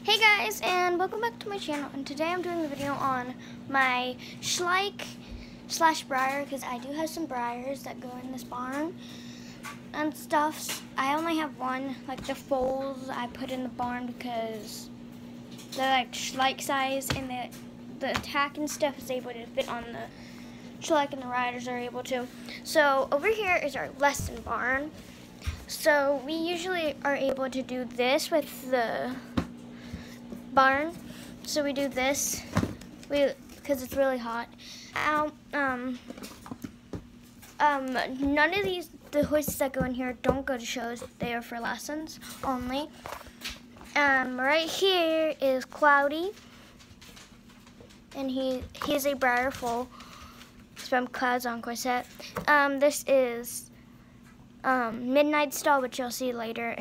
Hey guys, and welcome back to my channel. And today I'm doing a video on my Schleich / briar, because I do have some briars that go in this barn and stuff. I only have one, like the foals I put in the barn because they're like Schleich size, and the attack and stuff is able to fit on the Schleich, and the riders are able to. So over here is our lesson barn. So we usually are able to do this with the barn. So we do this because it's really hot. None of the horses that go in here don't go to shows. They are for lessons only. Right here is Cloudy, and he's a briar foal. It's from Clouds on Corset. This is Midnight Stall, which you'll see later.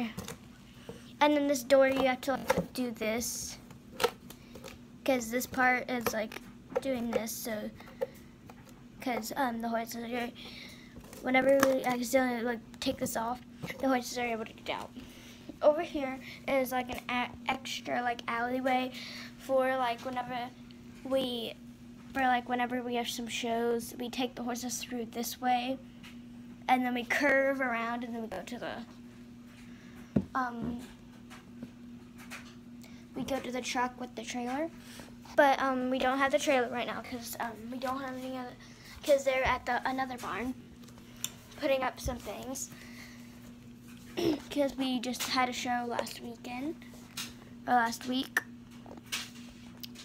And then this door, you have to do this, because this part is like doing this, so because the horses are here. Whenever we accidentally take this off, the horses are able to get out. Over here is like an extra alleyway for whenever we have some shows, we take the horses through this way, and then we curve around, and then we go to the truck with the trailer. But we don't have the trailer right now because we don't have any other, because they're at another barn putting up some things, because we just had a show last week.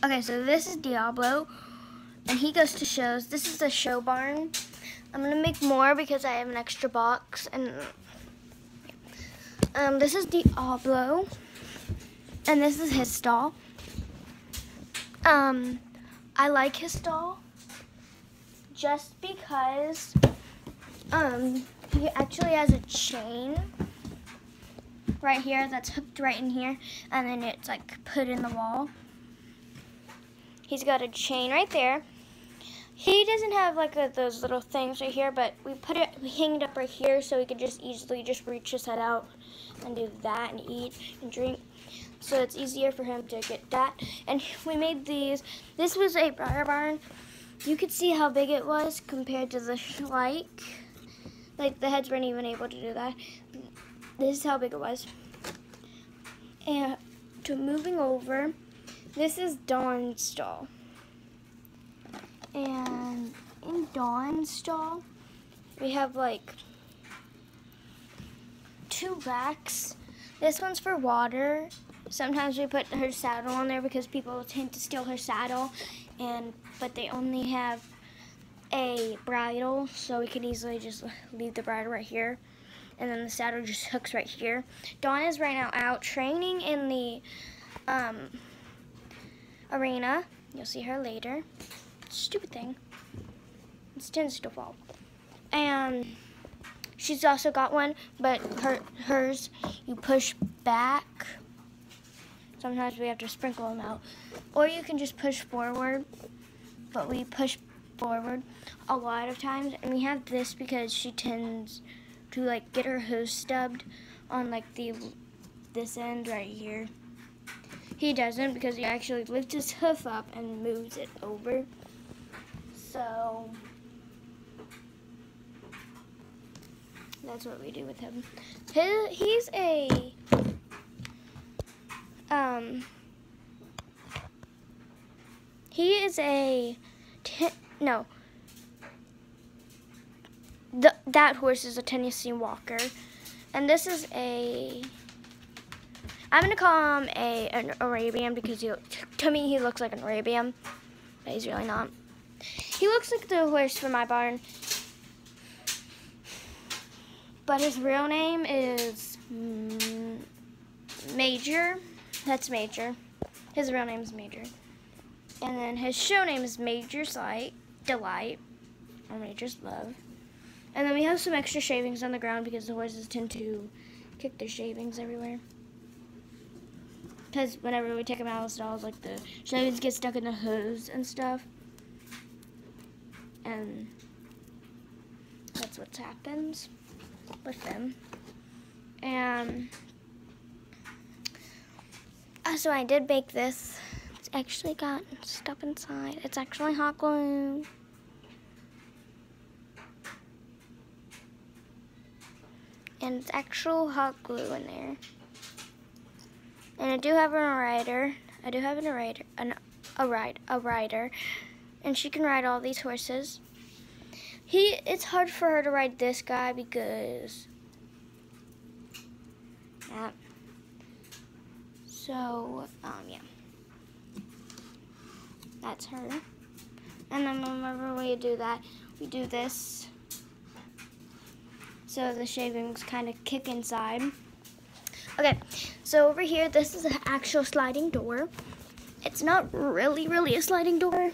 Okay, so this is Diablo, and he goes to shows. This is the show barn. I'm gonna make more because I have an extra box. And this is Diablo, and this is his stall. I like his stall just because he actually has a chain right here that's hooked right in here, and then it's put in the wall. He's got a chain right there. He doesn't have those little things right here, but we hang it up right here so he could just easily reach his head out and do that and eat and drink. So it's easier for him to get that. And we made these. This was a briar barn. You could see how big it was compared to the Schleich. The heads weren't even able to do that. This is how big it was. And moving over, this is Dawn's stall. And in Dawn's stall, we have two racks. This one's for water. Sometimes we put her saddle on there because people tend to steal her saddle, but they only have a bridle, so we could easily just leave the bridle right here, and then the saddle just hooks right here. Dawn is right now out training in the arena. You'll see her later. Stupid thing. It tends to fall. And she's also got one, but hers you push back. Sometimes we have to sprinkle them out. Or you can just push forward, but we push forward a lot of times. And we have this because she tends to get her hoof stubbed on this end right here. He doesn't, because he actually lifts his hoof up and moves it over. So that's what we do with him. He's a that horse is a Tennessee Walker, and this is I'm gonna call him an Arabian because to me he looks like an Arabian, but he's really not. He looks like the horse from my barn, but his real name is Major. That's Major. His real name is Major. And then his show name is Major's Delight, or Major's Love. And then we have some extra shavings on the ground because the horses tend to kick their shavings everywhere. Because whenever we take them out of the stalls, the shavings get stuck in the hooves and stuff. And that's what happens with them. And So I did bake this. It's actually got stuff inside. It's actually hot glue. And it's actual hot glue in there. And I do have a rider. I do have a rider. And she can ride all these horses. It's hard for her to ride this guy because that. So, yeah. That's her. And then whenever we do that, we do this. So the shavings kind of kick inside. Okay, so over here, this is an actual sliding door. It's not really a sliding door.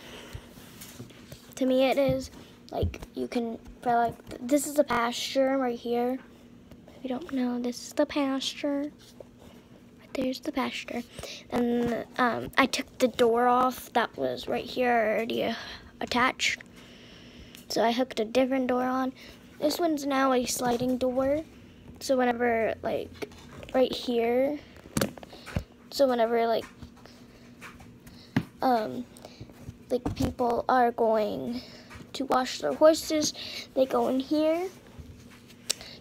To me, it is. Like, you can, this is the pasture right here. If you don't know, this is the pasture. Right there's the pasture. And I took the door off that was right here already attached. So I hooked a different door on. This one's now a sliding door. So whenever, like, right here, so whenever, like people are going to wash their horses, they go in here.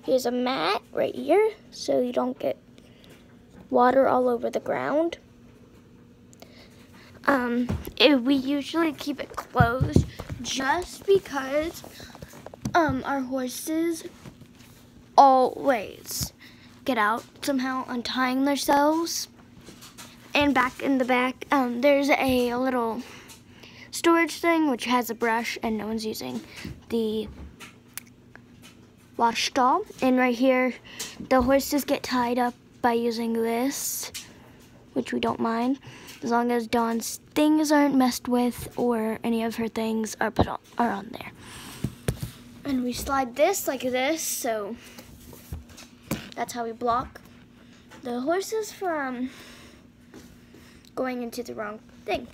Here's a mat right here, so you don't get water all over the ground. We usually keep it closed just because our horses always get out somehow untying themselves. And back in the back, there's a little storage thing which has a brush, and no one's using the wash stall. And right here, the horses get tied up by using this, which we don't mind, as long as Dawn's things aren't messed with or any of her things are on there. And we slide this like this, so that's how we block the horses from going into the wrong thing.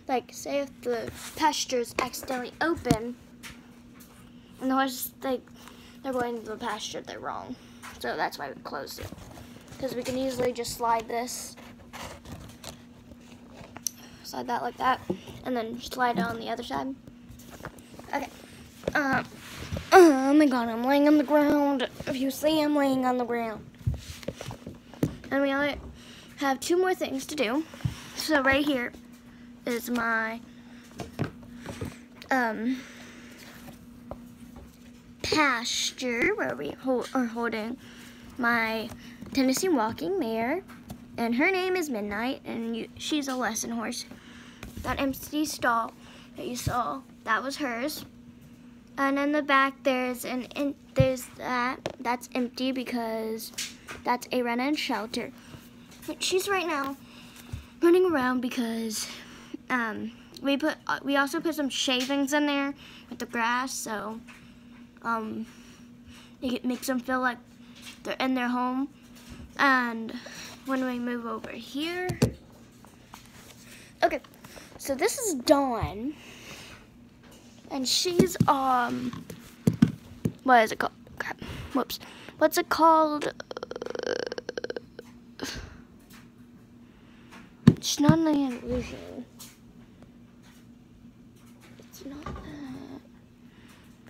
Like, say if the pasture's accidentally open and the horses, they're going to the pasture, they're wrong. So that's why we closed it. Because we can easily just slide this, slide that like that, and then slide it on the other side. Okay. Oh my god, I'm laying on the ground. If you see, I'm laying on the ground. And we only have 2 more things to do. So right here is my pasture where we are holding my Tennessee walking mare, and her name is Midnight, and she's a lesson horse. That empty stall that you saw, that was hers. And in the back there's that's empty because that's a run-in shelter. But she's right now running around because we also put some shavings in there with the grass, so it makes them feel like they're in their home. And when we move over here, okay, so this is Dawn, and she's what is it called? Crap. Whoops. What's it called? It's not an illusion. It's not that.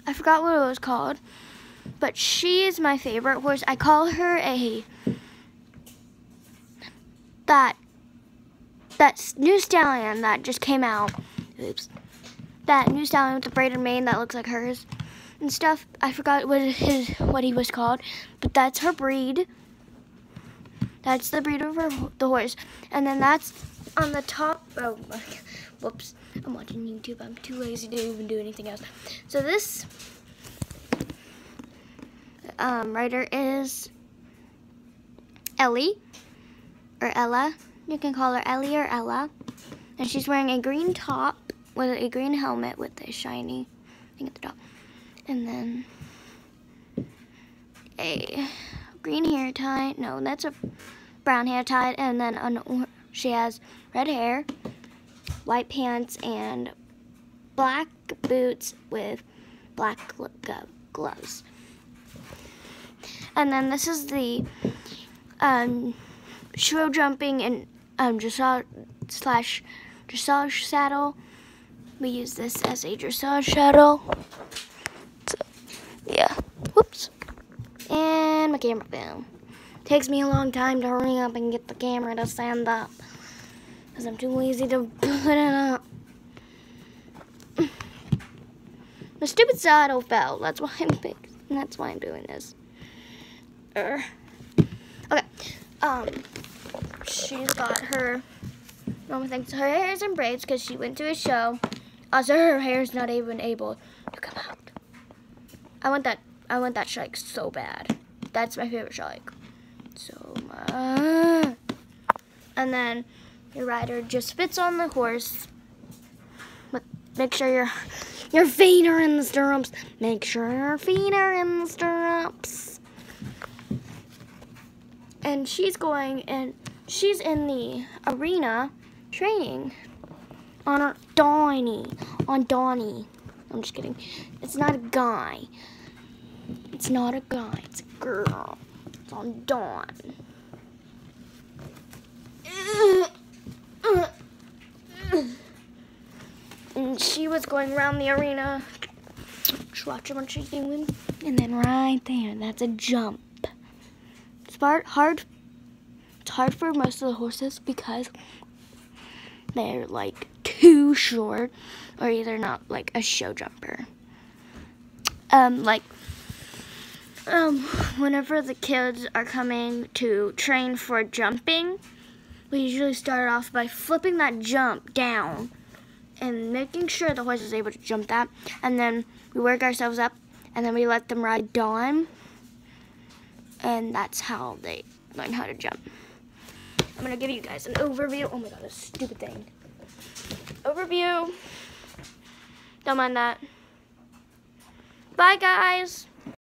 I forgot what it was called. But she is my favorite horse. I call her that new stallion that just came out. Oops. That new stallion with the braided mane that looks like hers and stuff. I forgot what he was called, but that's her breed. That's the breed of the horse. And then that's on the top. Oh, whoops. I'm watching YouTube. I'm too lazy to even do anything else. So this rider is Ellie, or Ella. You can call her Ellie or Ella. And she's wearing a green top with a green helmet with a shiny thing at the top. And then a green hair tie. No, that's a brown hair tie. And then she has red hair, white pants, and black boots with black gloves. And then this is the show jumping and dressage saddle. We use this as a dressage saddle. So, yeah. Whoops. And my camera fell. Takes me a long time to hurry up and get the camera to stand up, because I'm too lazy to put it up. The stupid saddle fell. That's why I'm doing this. Okay. She's got her normal things. Her hair's in braids because she went to a show. Also, her hair's not even able to come out. I want that Schleich so bad. That's my favorite Schleich. So much. And then your rider just fits on the horse. But make sure your feet are in the stirrups. Make sure your feet are in the stirrups. And she's in the arena training on Donnie. I'm just kidding. It's not a guy. It's not a guy. It's a girl. It's on Dawn. And she was going around the arena, just watching what she's doing. And then right there, that's a jump. It's hard for most of the horses because they're like too short, or either not like a show jumper. Whenever the kids are coming to train for jumping, we usually start off by flipping that jump down and making sure the horse is able to jump that, and then we work ourselves up, and then we let them ride Dawn, and that's how they learn how to jump. I'm gonna give you guys an overview. Oh my god, this stupid thing. Overview. Don't mind that. Bye, guys.